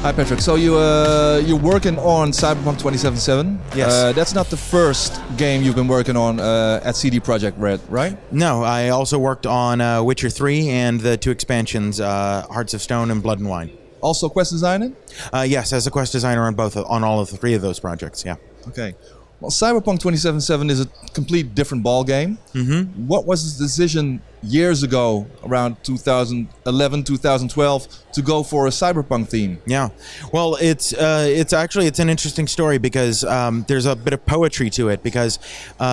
Hi Patrick. So you're working on Cyberpunk 2077. Yes. That's not the first game you've been working on at CD Projekt RED, right? No, I also worked on Witcher 3 and the 2 expansions, Hearts of Stone and Blood and Wine. Also quest designing? Yes, as a quest designer on all of the 3 of those projects. Yeah. Okay. Well, Cyberpunk 2077 is a complete different ball game. Mm-hmm. What was the decision years ago, around 2011, 2012, to go for a cyberpunk theme? Yeah, well, it's an interesting story because there's a bit of poetry to it because CD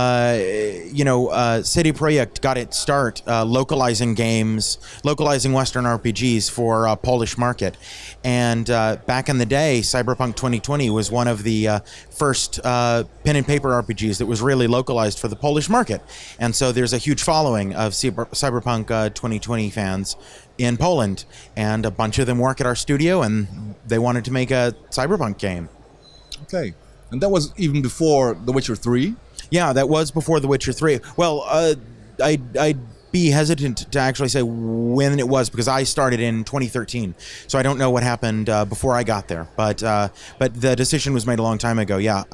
Projekt got its start localizing games, localizing Western RPGs for a Polish market, and back in the day, Cyberpunk 2020 was one of the first pen and paper RPGs that was really localized for the Polish market, and so there's a huge following of Cyberpunk 2020 fans in Poland, and a bunch of them work at our studio, and they wanted to make a Cyberpunk game. Okay, and that was even before The Witcher 3? Yeah, that was before The Witcher 3. Well, I'd be hesitant to actually say when it was because I started in 2013, so I don't know what happened before I got there. But the decision was made a long time ago. Yeah.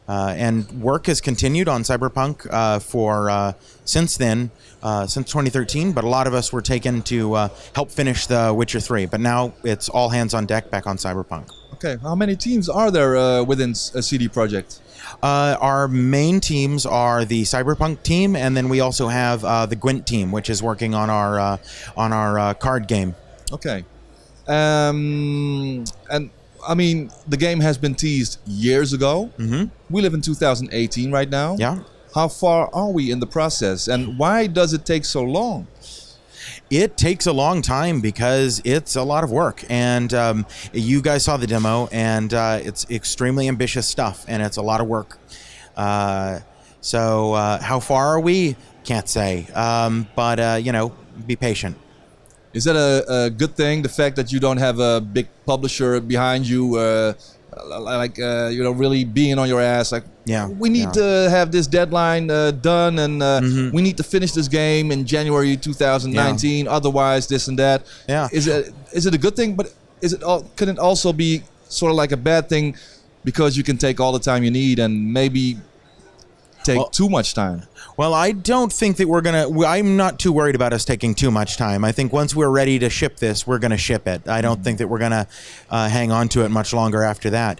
And work has continued on Cyberpunk since then, since 2013, but a lot of us were taken to help finish The Witcher 3, but now it's all hands on deck back on Cyberpunk. Okay, how many teams are there within CD Projekt? Our main teams are the Cyberpunk team, and then we also have the Gwent team, which is working on our card game. Okay. And I mean, the game has been teased years ago. Mm-hmm. We live in 2018 right now. Yeah. How far are we in the process, and why does it take so long? It takes a long time because it's a lot of work, and you guys saw the demo, and it's extremely ambitious stuff, and it's a lot of work. So how far are we? Can't say, but be patient. Is that a good thing, the fact that you don't have a big publisher behind you, really being on your ass? Like, yeah, we need to have this deadline done, and we need to finish this game in January 2019. Yeah. Otherwise, this and that. Yeah. Is it a good thing? But can it also be sort of like a bad thing because you can take all the time you need and maybe take too much time? Well, I don't think that I'm not too worried about us taking too much time. I think once we're ready to ship this, we're going to ship it. I don't think that we're going to hang on to it much longer after that.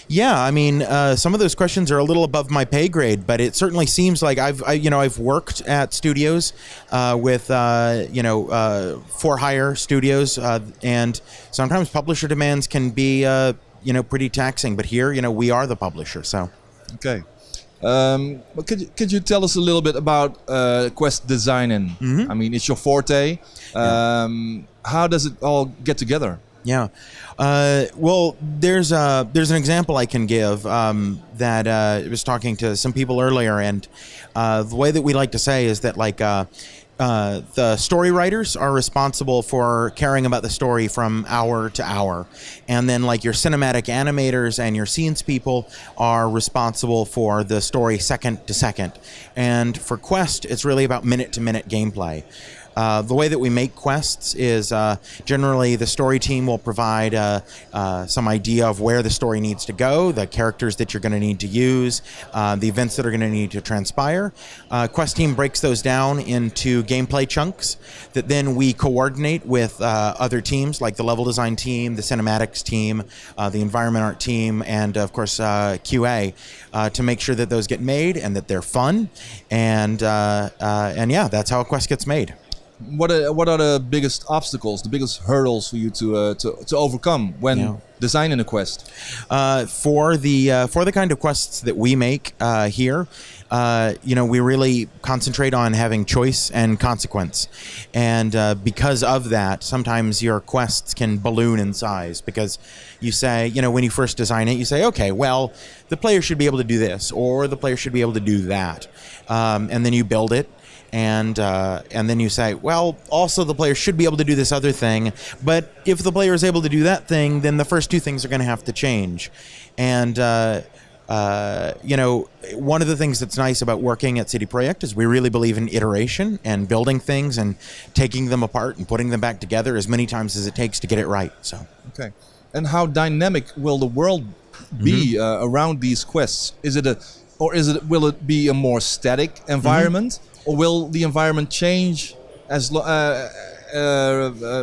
Yeah, I mean, some of those questions are a little above my pay grade, but it certainly seems like I've worked at studios with for hire studios, and sometimes publisher demands can be pretty taxing. But here, we are the publisher, so okay. But could you tell us a little bit about quest designing? Mm-hmm. I mean, it's your forte. How does it all get together? Yeah. Well, there's an example I can give that I was talking to some people earlier, and the way that we like to say is that the story writers are responsible for caring about the story from hour to hour, and then your cinematic animators and your scenes people are responsible for the story second to second. And for Quest, it's really about minute to minute gameplay. The way that we make quests is generally the story team will provide some idea of where the story needs to go, the characters that you're going to need to use, the events that are going to need to transpire. Quest team breaks those down into gameplay chunks that then we coordinate with other teams like the level design team, the cinematics team, the environment art team, and of course QA to make sure that those get made and that they're fun. And yeah, that's how a quest gets made. What are the biggest obstacles, the biggest hurdles for you to overcome when designing a quest? For the kind of quests that we make here, we really concentrate on having choice and consequence, and because of that, sometimes your quests can balloon in size because you say, when you first design it, you say, okay, well, the player should be able to do this, or the player should be able to do that, and then you build it. And then you say, well, also the player should be able to do this other thing, but if the player is able to do that thing, then the first two things are going to have to change. And you know, one of the things that's nice about working at CD Projekt is we really believe in iteration and building things and taking them apart and putting them back together as many times as it takes to get it right. So okay, and how dynamic will the world be around these quests? Will it be a more static environment, or will the environment change as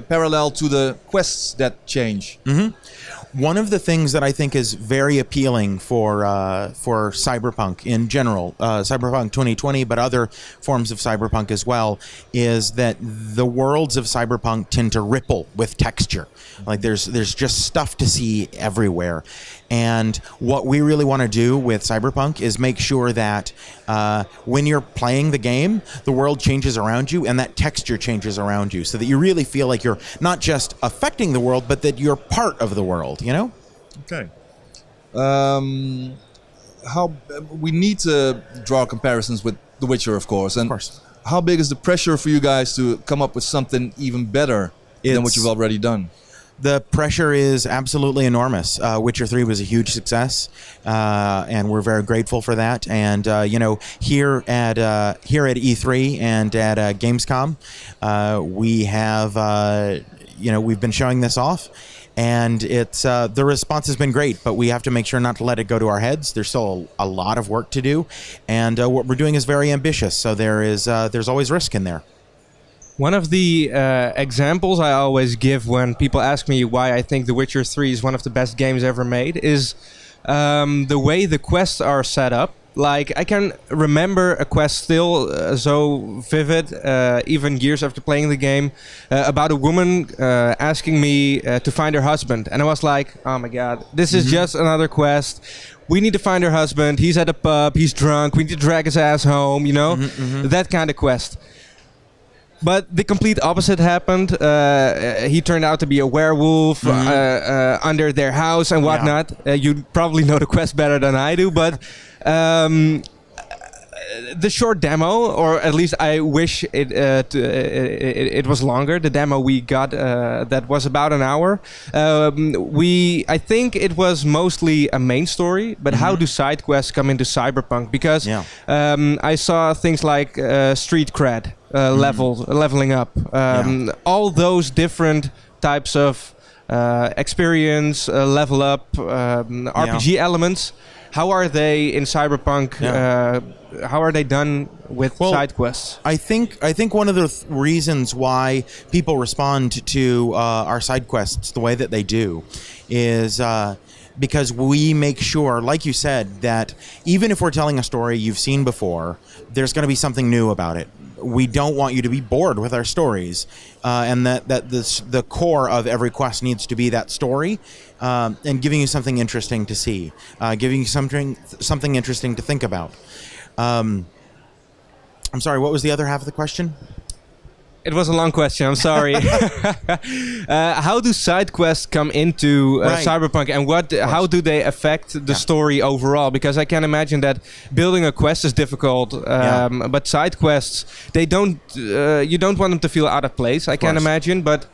parallel to the quests that change? One of the things that I think is very appealing for Cyberpunk in general, Cyberpunk 2020, but other forms of Cyberpunk as well, is that the worlds of Cyberpunk tend to ripple with texture. Like there's just stuff to see everywhere. And what we really want to do with Cyberpunk is make sure that when you're playing the game, the world changes around you and that texture changes around you, so that you really feel like you're not just affecting the world, but that you're part of the world, you know? Okay. How we need to draw comparisons with The Witcher, of course. And of course. How big is the pressure for you guys to come up with something even better than what you've already done? The pressure is absolutely enormous. Witcher 3 was a huge success, and we're very grateful for that. And you know, here at E3 and at Gamescom, we have you know, we've been showing this off, and it's the response has been great. But we have to make sure not to let it go to our heads. There's still a lot of work to do, and what we're doing is very ambitious. So there's always risk in there. One of the examples I always give when people ask me why I think The Witcher 3 is one of the best games ever made is the way the quests are set up. Like, I can remember a quest still so vivid, even years after playing the game, about a woman asking me to find her husband. And I was like, oh my god, this is just another quest. We need to find her husband. He's at a pub, he's drunk, we need to drag his ass home, you know? That kind of quest. But the complete opposite happened. He turned out to be a werewolf under their house and whatnot. You probably know the quest better than I do, but the short demo, or at least I wish it was longer. The demo we got that was about an hour. I think it was mostly a main story, but how do side quests come into Cyberpunk? Because I saw things like street cred, leveling up, all those different types of experience, level up, RPG elements. How are they in Cyberpunk? How are they done with side quests? I think one of the reasons why people respond to our side quests the way that they do is because we make sure, like you said, that even if we're telling a story you've seen before, there's going to be something new about it. We don't want you to be bored with our stories, and the core of every quest needs to be that story, and giving you something interesting to see, giving you something interesting to think about. I'm sorry, what was the other half of the question? It was a long question, I'm sorry. How do side quests come into Cyberpunk, and how do they affect the story overall? Because I can imagine that building a quest is difficult, but side quests, they don't. You don't want them to feel out of place, I can imagine, but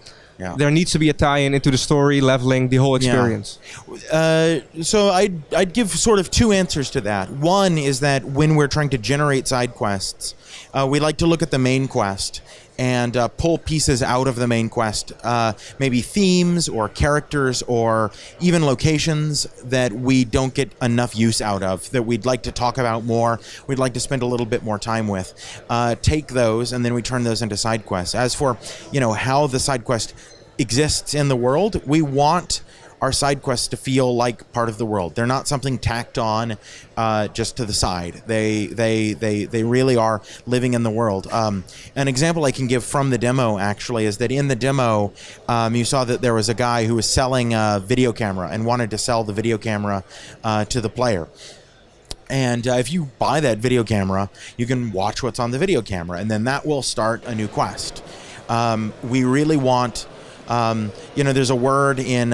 there needs to be a tie-in into the story, leveling, the whole experience. So I'd give sort of two answers to that. One is that when we're trying to generate side quests, we like to look at the main quest and pull pieces out of the main quest, maybe themes or characters or even locations that we don't get enough use out of, that we'd like to talk about more, we'd like to spend a little bit more time with. Take those and then we turn those into side quests. As for, you know, how the side quest exists in the world, we want our side quests to feel like part of the world. They're not something tacked on just to the side. They really are living in the world. An example I can give from the demo actually is that in the demo you saw that there was a guy who was selling a video camera and wanted to sell the video camera to the player. And if you buy that video camera, you can watch what's on the video camera, and then that will start a new quest. We really want, you know, there's a word in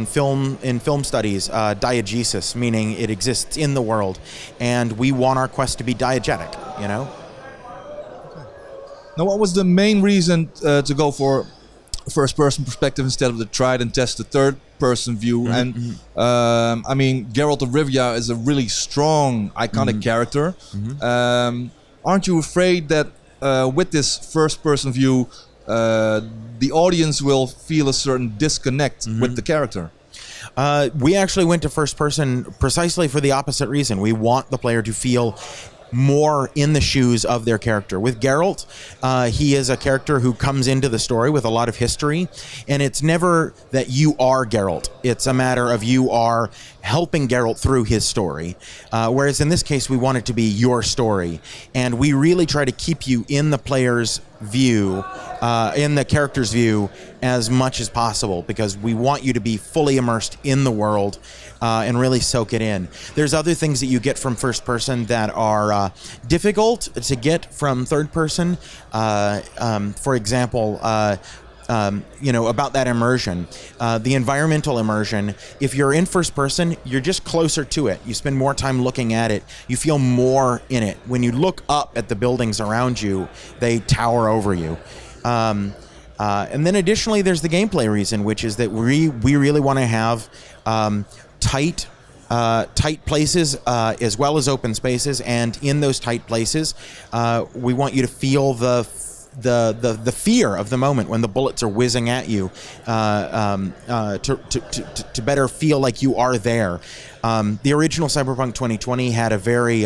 film studies, diegesis, meaning it exists in the world, and we want our quest to be diegetic. You know. Now, what was the main reason to go for first-person perspective instead of the tried and tested third-person view. And I mean, Geralt of Rivia is a really strong, iconic character. Aren't you afraid that with this first-person view, the audience will feel a certain disconnect with the character? We actually went to first person precisely for the opposite reason. We want the player to feel more in the shoes of their character. With Geralt, he is a character who comes into the story with a lot of history, and it's never that you are Geralt. It's a matter of you are helping Geralt through his story. Whereas in this case, we want it to be your story, and we really try to keep you in the player's view, in the character's view, as much as possible, because we want you to be fully immersed in the world and really soak it in. There's other things that you get from first person that are difficult to get from third person. For example, about that immersion, the environmental immersion. If you're in first person, you're just closer to it. You spend more time looking at it. You feel more in it. When you look up at the buildings around you, they tower over you. And then additionally, there's the gameplay reason, which is that we really want to have tight places as well as open spaces, and in those tight places, we want you to feel the fear of the moment when the bullets are whizzing at you, to better feel like you are there. The original Cyberpunk 2020 had a very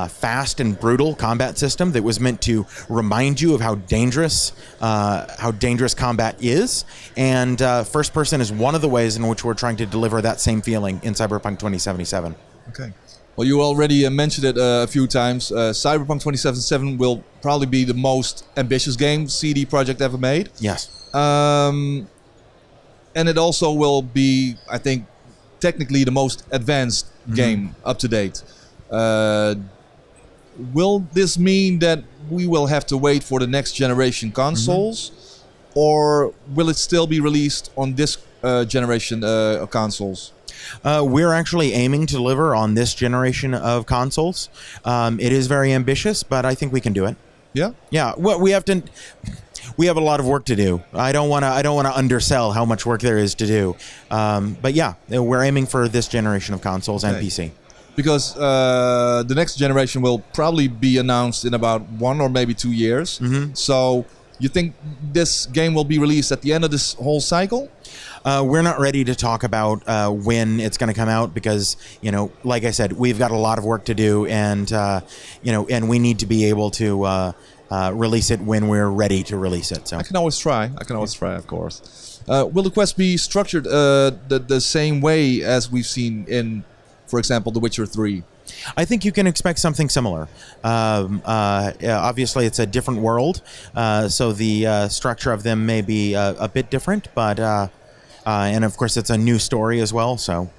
fast and brutal combat system that was meant to remind you of how dangerous combat is, and first person is one of the ways in which we're trying to deliver that same feeling in Cyberpunk 2077. Okay. Well, you already mentioned it a few times. Cyberpunk 2077 will probably be the most ambitious game CD Projekt ever made. Yes. And it also will be, I think, technically the most advanced game up to date. Will this mean that we will have to wait for the next generation consoles? Or will it still be released on this generation of consoles? We're actually aiming to deliver on this generation of consoles. It is very ambitious, but I think we can do it. Yeah? Yeah. Well, we have a lot of work to do. I don't want to undersell how much work there is to do. But yeah, we're aiming for this generation of consoles and PC. Because the next generation will probably be announced in about 1 or maybe 2 years. So you think this game will be released at the end of this whole cycle? We're not ready to talk about when it's going to come out because, like I said, we've got a lot of work to do, and and we need to be able to release it when we're ready to release it. So I can always try. Of course. Will the quest be structured the same way as we've seen in, for example, The Witcher 3? I think you can expect something similar. Obviously, it's a different world, so the structure of them may be a bit different, but and of course, it's a new story as well, so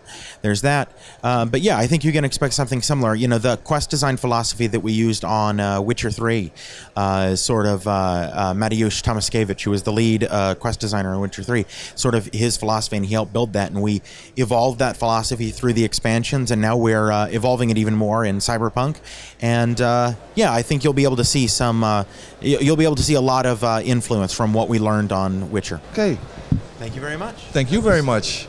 there's that. But yeah, I think you can expect something similar. The quest design philosophy that we used on Witcher 3 is sort of Mateusz Tomaszkiewicz, who was the lead quest designer on Witcher 3, sort of his philosophy, and he helped build that, and we evolved that philosophy through the expansions, and now we're evolving it even more in Cyberpunk. And yeah, I think you'll be able to see you'll be able to see a lot of influence from what we learned on Witcher. Okay. Thank you very much. Thank you very much.